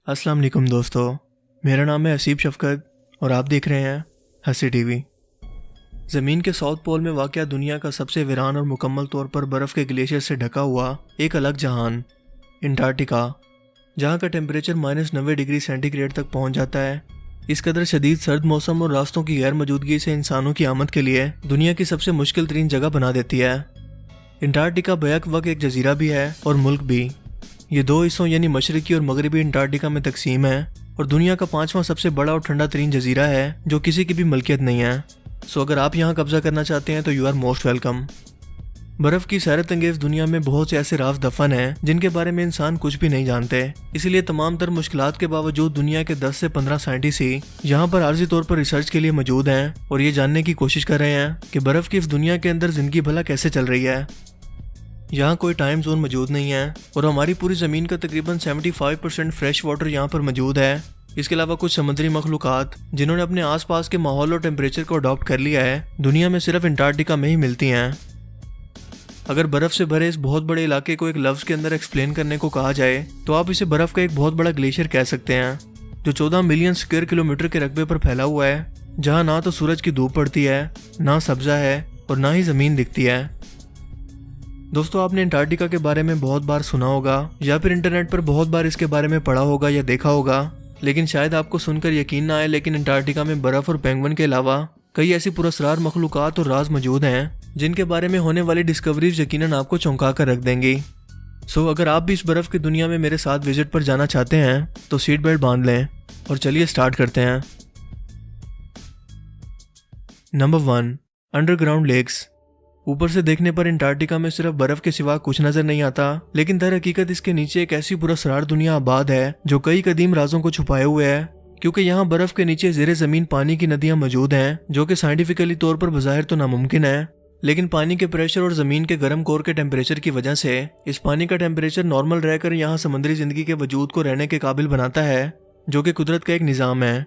अस्सलाम वालेकुम दोस्तों, मेरा नाम है असीब शफ़क़त और आप देख रहे हैं हंसी टीवी। ज़मीन के साउथ पोल में वाक़या दुनिया का सबसे वीरान और मुकम्मल तौर पर बर्फ़ के ग्लेशियर से ढका हुआ एक अलग जहान अंटार्कटिका, जहाँ का टेम्परेचर -90 डिग्री सेंटीग्रेड तक पहुँच जाता है। इस कदर शदीद सर्द मौसम और रास्तों की गैर मौजूदगी से इंसानों की आमद के लिए दुनिया की सबसे मुश्किल तरीन जगह बना देती है। अंटार्कटिका बैक वक्त एक जजीरा भी है और मुल्क भी। ये दो हिस्सों यानी मशरकी और मगरबी अंटार्कटिका में तकसीम है और दुनिया का 5वां सबसे बड़ा और ठंडा तरीन जजीरा है जो किसी की भी मलकियत नहीं है। सो अगर आप यहाँ कब्जा करना चाहते हैं तो यू आर मोस्ट वेलकम। बर्फ़ की सैरत अंगेज़ दुनिया में बहुत से ऐसे राज दफन हैं जिनके बारे में इंसान कुछ भी नहीं जानते। इसीलिए तमाम तर मुश्किलात के बावजूद दुनिया के 10 से 15 साइंटिस्ट ही यहाँ पर आर्जी तौर पर रिसर्च के लिए मौजूद हैं और ये जानने की कोशिश कर रहे हैं कि बर्फ़ की इस दुनिया के अंदर ज़िंदगी भला कैसे चल रही है। यहाँ कोई टाइम जोन मौजूद नहीं है और हमारी पूरी ज़मीन का तकरीबन 75% फ्रेश वाटर यहाँ पर मौजूद है। इसके अलावा कुछ समुद्री मखलूक़ात जिन्होंने अपने आसपास के माहौल और टेम्परेचर को अडॉप्ट कर लिया है, दुनिया में सिर्फ अंटार्कटिका में ही मिलती हैं। अगर बर्फ़ से भरे इस बहुत बड़े इलाके को एक लफ्ज़ के अंदर एक्सप्लेन करने को कहा जाए तो आप इसे बर्फ़ का एक बहुत बड़ा ग्लेशियर कह सकते हैं, जो 14 मिलियन स्क्वायर किलोमीटर के रकबे पर फैला हुआ है, जहाँ ना तो सूरज की धूप पड़ती है, ना सब्ज़ा है और ना ही ज़मीन दिखती है। दोस्तों, आपने अंटार्कटिका के बारे में बहुत बार सुना होगा या फिर इंटरनेट पर बहुत बार इसके बारे में पढ़ा होगा या देखा होगा, लेकिन शायद आपको सुनकर यकीन ना आए, लेकिन अंटार्कटिका में बर्फ़ और पेंगुइन के अलावा कई ऐसी पुरस्कार मखलूक़ात और राज मौजूद हैं जिनके बारे में होने वाली डिस्कवरीज यकीनन आपको चौंका कर रख देंगी। सो अगर आप भी इस बर्फ़ की दुनिया में मेरे साथ विजिट पर जाना चाहते हैं तो सीट बेल्ट बांध लें और चलिए स्टार्ट करते हैं। Number 1, underground lakes. ऊपर से देखने पर अंटार्कटिका में सिर्फ बर्फ के सिवा कुछ नजर नहीं आता, लेकिन दर हकीकत इसके नीचे एक ऐसी पुरस्कार दुनिया आबाद है जो कई कदीम राजों को छुपाए हुए है, क्योंकि यहाँ बर्फ के नीचे ज़ेरे ज़मीन पानी की नदियाँ मौजूद हैं जो कि साइंटिफिकली तौर पर बज़ाहिर तो नामुमकिन है, लेकिन पानी के प्रेशर और ज़मीन के गर्म कोर के टेम्परेचर की वजह से इस पानी का टेम्परेचर नॉर्मल रहकर यहाँ समुद्री ज़िंदगी के वजूद को रहने के काबिल बनाता है, जो कि कुदरत का एक निज़ाम है।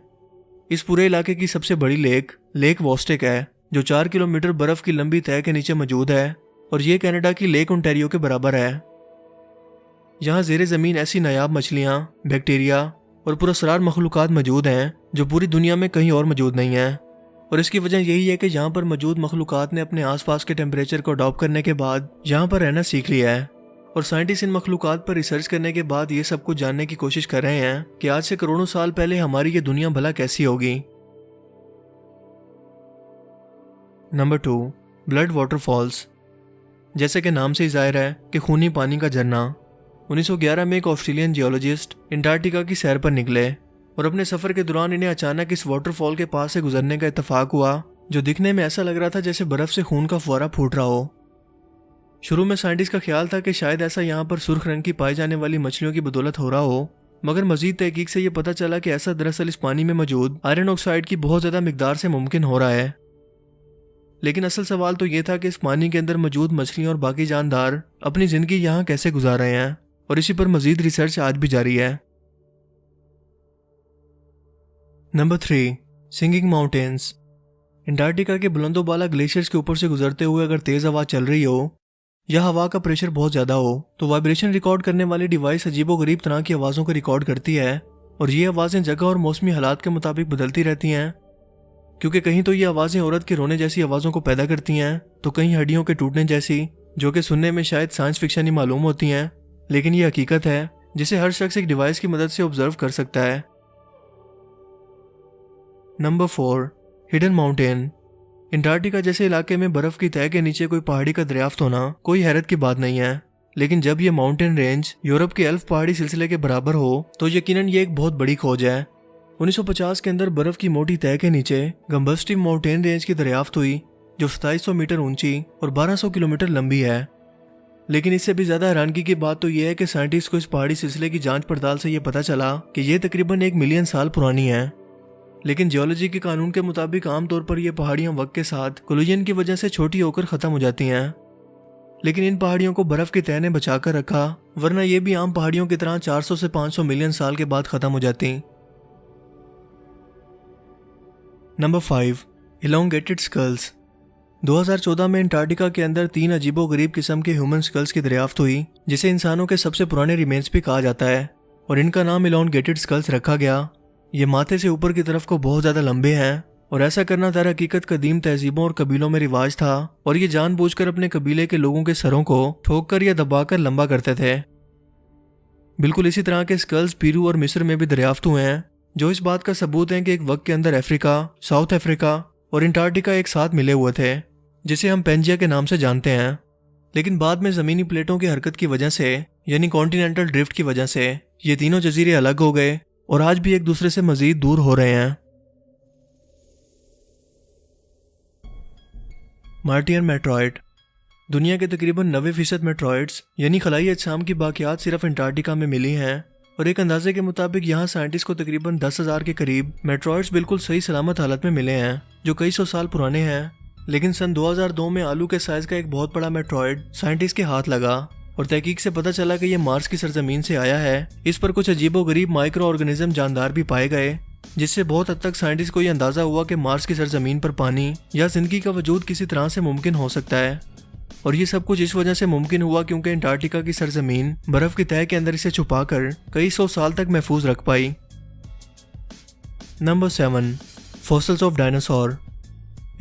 इस पूरे इलाके की सबसे बड़ी लेक वोस्टेक है, जो 4 किलोमीटर बर्फ की लंबी तह के नीचे मौजूद है और ये कनाडा की लेक ओंटारियो के बराबर है। यहाँ ज़ेरे ज़मीन ऐसी नायाब मछलियाँ, बैक्टीरिया और पुरस्कार मखलूक़ात मौजूद हैं जो पूरी दुनिया में कहीं और मौजूद नहीं है, और इसकी वजह यही है कि यहाँ पर मौजूद मखलूक़ात ने अपने आसपास के टेम्परेचर को अडॉप्ट करने के बाद यहाँ पर रहना सीख लिया है, और साइंटिस्ट इन मखलूक़ात पर रिसर्च करने के बाद ये सब कुछ जानने की कोशिश कर रहे हैं कि आज से करोड़ों साल पहले हमारी ये दुनिया भला कैसी होगी। Number 2, blood waterfalls. जैसे कि नाम से ही जाहिर है कि खूनी पानी का झरना। 1911 में एक ऑस्ट्रेलियन जियोलॉजिस्ट अंटार्कटिका की सैर पर निकले और अपने सफ़र के दौरान इन्हें अचानक इस वाटरफॉल के पास से गुजरने का इत्तेफाक हुआ, जो दिखने में ऐसा लग रहा था जैसे बर्फ़ से खून का फुवारा फूट रहा हो। शुरू में साइंटिस्ट का ख्याल था कि शायद ऐसा यहाँ पर सुर्ख रंग की पाई जाने वाली मछलियों की बदौलत हो रहा हो, मगर मजीद तहकीक से ये पता चला कि ऐसा दरअसल इस पानी में मौजूद आयरन ऑक्साइड की बहुत ज़्यादा मिकदार से मुमकिन हो रहा है। लेकिन असल सवाल तो ये था कि इस पानी के अंदर मौजूद मछलियाँ और बाकी जानदार अपनी ज़िंदगी यहाँ कैसे गुजार रहे हैं, और इसी पर मजीद रिसर्च आज भी जारी है। Number 3, singing mountains. अंटार्कटिका के बुलंदोबाला ग्लेशियर्स के ऊपर से गुजरते हुए अगर तेज़ हवा चल रही हो या हवा का प्रेशर बहुत ज़्यादा हो तो वाइब्रेशन रिकॉर्ड करने वाली डिवाइस अजीबोगरीब तरह की आवाज़ों को रिकॉर्ड करती है, और ये आवाज़ें जगह और मौसमी हालात के मुताबिक बदलती रहती हैं, क्योंकि कहीं तो ये आवाज़ें औरत के रोने जैसी आवाज़ों को पैदा करती हैं तो कहीं हड्डियों के टूटने जैसी, जो कि सुनने में शायद साइंस फिक्शन ही मालूम होती हैं, लेकिन ये हकीकत है जिसे हर शख्स एक डिवाइस की मदद से ऑब्जर्व कर सकता है। Number 4, hidden mountain. अंटार्कटिका जैसे इलाके में बर्फ़ की तह के नीचे कोई पहाड़ी का दरियाफ्त होना कोई हैरत की बात नहीं है, लेकिन जब ये माउंटेन रेंज यूरोप के एल्फ पहाड़ी सिलसिले के बराबर हो तो यकीनन ये एक बहुत बड़ी खोज है। 1950 के अंदर बर्फ की मोटी तह के नीचे गम्बस्टिव माउंटेन रेंज की दरियाफ्त हुई, जो 2700 मीटर ऊंची और 1200 किलोमीटर लंबी है। लेकिन इससे भी ज़्यादा हैरानगी की बात तो यह है कि साइंटिस्ट को इस पहाड़ी सिलसिले की जांच पड़ताल से यह पता चला कि यह तकरीबन 1 मिलियन साल पुरानी है। लेकिन जियोलॉजी के कानून के मुताबिक आमतौर पर यह पहाड़ियाँ वक्त के साथ कोलिजन की वजह से छोटी होकर ख़त्म हो जाती हैं, लेकिन इन पहाड़ियों को बर्फ़ की तह ने बचा कर रखा, वरना यह भी आम पहाड़ियों की तरह 400 से 500 मिलियन साल के बाद ख़त्म हो जाती। Number 5, elongated sculls. 2014 में अंटार्कटिका के अंदर 3 अजीबोगरीब किस्म के ह्यूमन स्कल्स की दरियाफ्त हुई, जिसे इंसानों के सबसे पुराने रिमेन्स भी कहा जाता है, और इनका नाम इलॉन्गेटेड स्कल्स रखा गया। ये माथे से ऊपर की तरफ को बहुत ज़्यादा लंबे हैं और ऐसा करना दर हकीकत कदीम तहजीबों और कबीलों में रिवाज था और ये जानबूझकर अपने कबीले के लोगों के सरों को ठोककर या दबाकर लंबा करते थे। बिल्कुल इसी तरह के स्कल्स पेरू और मिस्र में भी दरियाफ्त हुए हैं, जो इस बात का सबूत है कि एक वक्त के अंदर अफ्रीका, साउथ अफ्रीका और अंटार्कटिका एक साथ मिले हुए थे, जिसे हम पेंजिया के नाम से जानते हैं। लेकिन बाद में ज़मीनी प्लेटों की हरकत की वजह से यानी कॉन्टिनेंटल ड्रिफ्ट की वजह से ये तीनों जजीरे अलग हो गए और आज भी एक दूसरे से मजीद दूर हो रहे हैं। Martian meteoroid. दुनिया के तकरीबन 90% मेट्रॉइड्स यानी खलाई अजसाम की बाकियात सिर्फ अंटार्कटिका में मिली हैं और एक अंदाजे के मुताबिक यहाँ साइंटिस्ट को तकरीबन 10,000 के करीब मेट्रॉइड्स बिल्कुल सही सलामत हालत में मिले हैं, जो कई सौ साल पुराने हैं। लेकिन सन 2002 में आलू के साइज का एक बहुत बड़ा मेट्रॉइड साइंटिस्ट के हाथ लगा और तहकीक से पता चला कि यह मार्स की सरजमीन से आया है। इस पर कुछ अजीबोगरीब माइक्रो ऑर्गेनिज्म जानदार भी पाए गए, जिससे बहुत हद तक साइंटिस्ट को यह अंदाजा हुआ कि मार्स की सरजमीन पर पानी या जिंदगी का वजूद किसी तरह से मुमकिन हो सकता है। और ये सब कुछ इस वजह से मुमकिन हुआ क्योंकि अंटार्कटिका की सरजमीन बर्फ की तह के अंदर इसे छुपाकर कई सौ साल तक महफूज रख पाई। Number 7, fossils of dinosaur.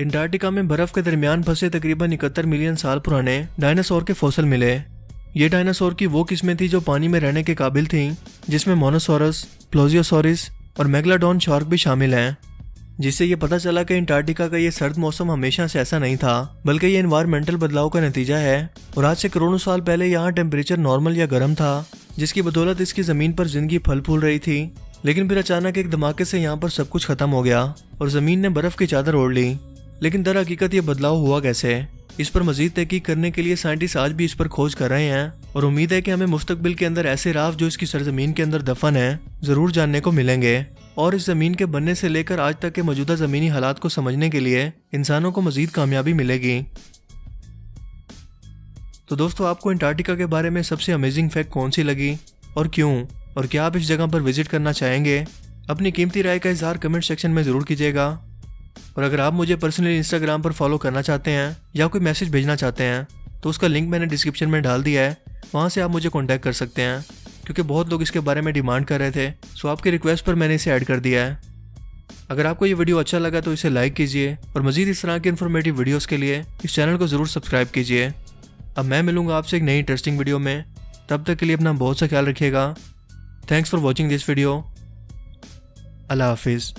Antarctica में बर्फ के दरमियान फंसे तकरीबन 71 मिलियन साल पुराने डायनासोर के फॉसिल मिले। ये डायनासोर की वो किस्में थी जो पानी में रहने के काबिल थीं, जिसमें मोनोसोरस, प्लोजियोसोरिस और मेगलाडोन शार्क भी शामिल हैं। जिससे ये पता चला कि अंटार्कटिका का ये सर्द मौसम हमेशा से ऐसा नहीं था, बल्कि ये एनवायरमेंटल बदलाव का नतीजा है। और आज से करोड़ों साल पहले यहाँ टेम्परेचर नॉर्मल या गर्म था, जिसकी बदौलत इसकी ज़मीन पर जिंदगी फल फूल रही थी। लेकिन फिर अचानक एक धमाके से यहाँ पर सब कुछ खत्म हो गया और ज़मीन ने बर्फ़ की चादर ओढ़ ली। लेकिन दर हकीकत ये बदलाव हुआ कैसे, इस पर मजीद तहकीक करने के लिए साइंटिस्ट आज भी इस पर खोज कर रहे हैं और उम्मीद है कि हमें मुस्तकबिल के अंदर ऐसे राज जो इसकी सरजमीन के अंदर दफन है ज़रूर जानने को मिलेंगे। और इस ज़मीन के बनने से लेकर आज तक के मौजूदा ज़मीनी हालात को समझने के लिए इंसानों को मजीद कामयाबी मिलेगी। तो दोस्तों, आपको अंटार्कटिका के बारे में सबसे अमेजिंग फैक्ट कौन सी लगी और क्यों, और क्या आप इस जगह पर विजिट करना चाहेंगे? अपनी कीमती राय का इजहार कमेंट सेक्शन में ज़रूर कीजिएगा। और अगर आप मुझे पर्सनली इंस्टाग्राम पर फॉलो करना चाहते हैं या कोई मैसेज भेजना चाहते हैं तो उसका लिंक मैंने डिस्क्रिप्शन में डाल दिया है, वहाँ से आप मुझे कॉन्टैक्ट कर सकते हैं, क्योंकि बहुत लोग इसके बारे में डिमांड कर रहे थे। सो आपकी रिक्वेस्ट पर मैंने इसे ऐड कर दिया है। अगर आपको ये वीडियो अच्छा लगा तो इसे लाइक कीजिए और मज़ीद इस तरह के इन्फॉर्मेटिव वीडियोस के लिए इस चैनल को ज़रूर सब्सक्राइब कीजिए। अब मैं मिलूंगा आपसे एक नई इंटरेस्टिंग वीडियो में। तब तक के लिए अपना बहुत सा ख्याल रखिएगा। Thanks for watching this video. अल्लाह हाफिज़।